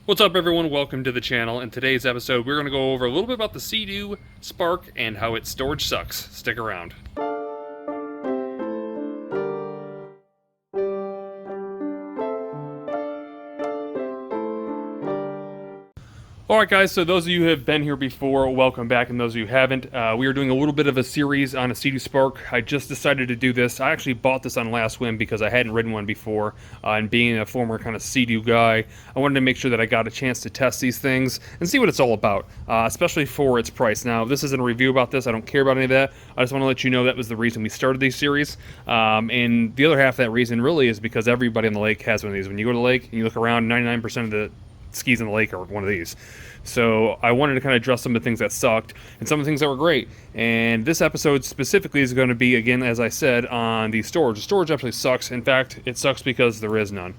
What's up, everyone? Welcome to the channel. In today's episode, we're going to go over a little bit about the Seadoo Spark and how its storage sucks. Stick around. Alright guys, so those of you who have been here before, welcome back, and those of you who haven't, we are doing a little bit of a series on a Seadoo Spark. I just decided to do this. I actually bought this on last whim because I hadn't ridden one before, and being a former kind of Seadoo guy, I wanted to make sure that I got a chance to test these things and see what it's all about, especially for its price. Now, this isn't a review about this, I don't care about any of that, I just want to let you know that was the reason we started these series, and the other half of that reason really is because everybody on the lake has one of these. When you go to the lake and you look around, 99% of the skis in the lake are one of these. So I wanted to kind of address some of the things that sucked and some of the things that were great. And this episode specifically is going to be, again, as I said, on the storage. The storage actually sucks. In fact, it sucks because there is none.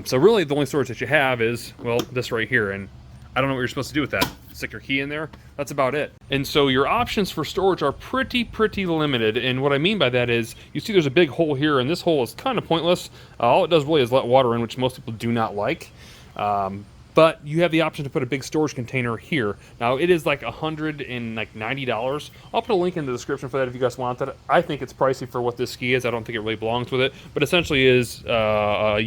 So really the only storage that you have is, well, this right here. And I don't know what you're supposed to do with that. Stick your key in there? That's about it. And so your options for storage are pretty limited. And what I mean by that is, you see there's a big hole here, and this hole is kind of pointless. All it does really is let water in, which most people do not like. But you have the option to put a big storage container here. Now, it is like $190. I'll put a link in the description for that if you guys want that. I think it's pricey for what this ski is. I don't think it really belongs with it. But essentially is a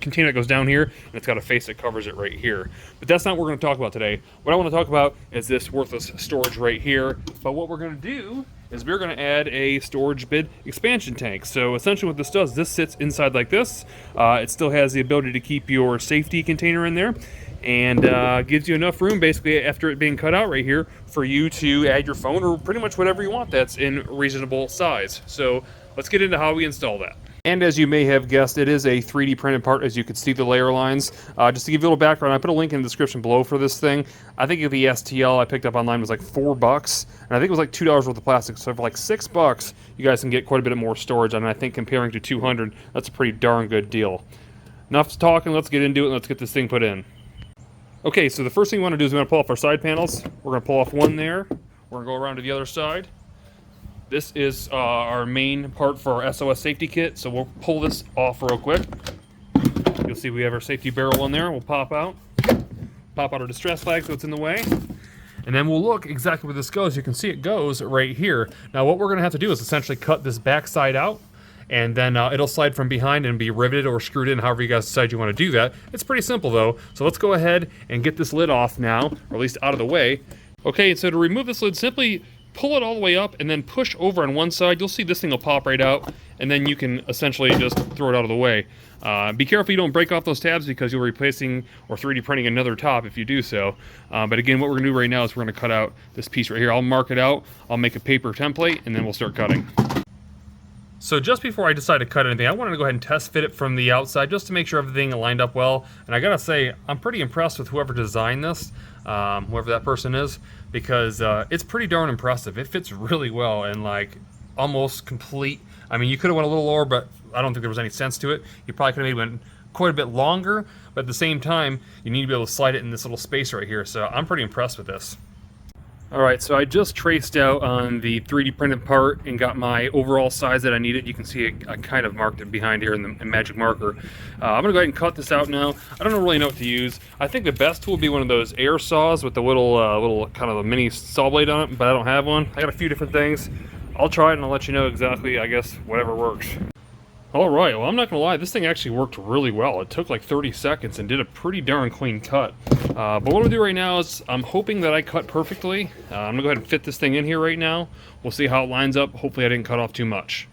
container that goes down here, and it's got a face that covers it right here. But that's not what we're going to talk about today. What I want to talk about is this worthless storage right here. But what we're going to do is we're going to add a storage bid expansion tank. So essentially what this does, this sits inside like this. It still has the ability to keep your safety container in there, and gives you enough room basically after it being cut out right here for you to add your phone or pretty much whatever you want that's in reasonable size. So let's get into how we install that. And as you may have guessed, it is a 3D printed part, as you can see the layer lines. Just to give you a little background, I put a link in the description below for this thing. I think the STL I picked up online was like $4, and I think it was like $2 worth of plastic. So for like $6, you guys can get quite a bit more storage, and I think comparing to $200, that's a pretty darn good deal. Enough talking, let's get into it and let's get this thing put in. Okay, so the first thing we want to do is we want to pull off our side panels. We're going to pull off one there. We're going to go around to the other side. This is our main part for our SOS safety kit, so we'll pull this off real quick. You'll see we have our safety barrel in there. We'll pop out our distress flag so it's in the way, and then we'll look exactly where this goes. You can see it goes right here. Now what we're going to have to do is essentially cut this back side out, and then it'll slide from behind and be riveted or screwed in, however you guys decide you want to do that. It's pretty simple though, so let's go ahead and get this lid off now, or at least out of the way. Okay, so to remove this lid, simply pull it all the way up and then push over on one side. You'll see this thing will pop right out, and then you can essentially just throw it out of the way. Be careful you don't break off those tabs because you're replacing or 3D printing another top if you do so. But again, what we're going to do right now is we're going to cut out this piece right here. I'll mark it out, I'll make a paper template, and then we'll start cutting. So just before I decide to cut anything, I wanted to go ahead and test fit it from the outside just to make sure everything lined up well. And I gotta say, I'm pretty impressed with whoever designed this, whoever that person is, because it's pretty darn impressive. It fits really well and like almost complete. I mean, you could have went a little lower, but I don't think there was any sense to it. You probably could have maybe went quite a bit longer, but at the same time, you need to be able to slide it in this little space right here. So I'm pretty impressed with this. Alright, so I just traced out on the 3D printed part and got my overall size that I needed. You can see I kind of marked it behind here in the magic marker. I'm going to go ahead and cut this out now. I don't really know what to use. I think the best tool would be one of those air saws with the little kind of a mini saw blade on it, but I don't have one. I got a few different things. I'll try it and I'll let you know exactly, I guess, whatever works. Alright, well I'm not going to lie, this thing actually worked really well. It took like 30 seconds and did a pretty darn clean cut. But what I'll do right now is I'm hoping that I cut perfectly. I'm going to go ahead and fit this thing in here right now. We'll see how it lines up. Hopefully I didn't cut off too much.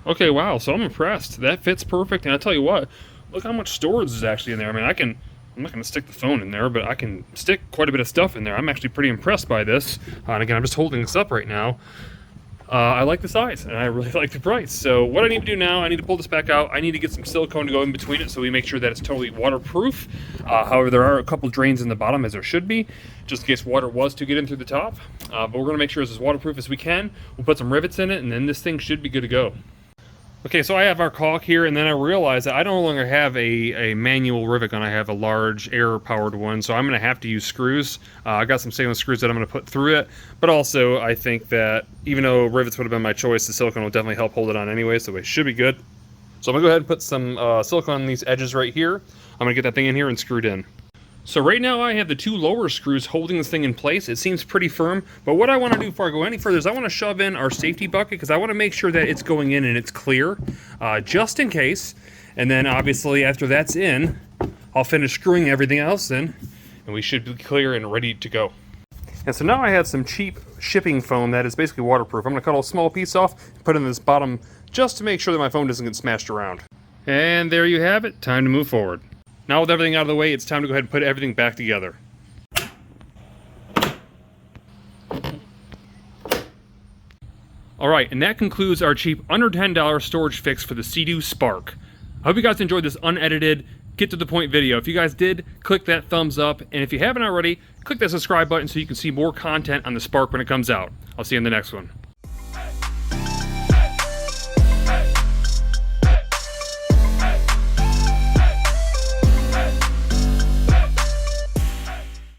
Okay, wow, so I'm impressed. That fits perfect, and I'll tell you what, look how much storage is actually in there. I mean, I'm not going to stick the phone in there, but I can stick quite a bit of stuff in there. I'm actually pretty impressed by this. And again, I'm just holding this up right now. I like the size, and I really like the price. So what I need to do now, I need to pull this back out. I need to get some silicone to go in between it so we make sure that it's totally waterproof. However, there are a couple drains in the bottom, as there should be, just in case water was to get in through the top. But we're going to make sure it's as waterproof as we can. We'll put some rivets in it, and then this thing should be good to go. Okay, so I have our caulk here, and then I realized that I no longer have a manual rivet gun. I have a large air-powered one, so I'm going to have to use screws. I got some stainless screws that I'm going to put through it, but also I think that even though rivets would have been my choice, the silicone will definitely help hold it on anyway, so it should be good. So I'm going to go ahead and put some silicone on these edges right here. I'm going to get that thing in here and screwed in. So right now I have the 2 lower screws holding this thing in place. It seems pretty firm, but what I want to do before I go any further is I want to shove in our safety bucket because I want to make sure that it's going in and it's clear, just in case. And then obviously after that's in, I'll finish screwing everything else in, and we should be clear and ready to go. And so now I have some cheap shipping foam that is basically waterproof. I'm going to cut a small piece off and put it in this bottom just to make sure that my phone doesn't get smashed around. And there you have it. Time to move forward. Now with everything out of the way, it's time to go ahead and put everything back together. Alright, and that concludes our cheap under $10 storage fix for the Seadoo Spark. I hope you guys enjoyed this unedited, get to the point video. If you guys did, click that thumbs up, and if you haven't already, click that subscribe button so you can see more content on the Spark when it comes out. I'll see you in the next one.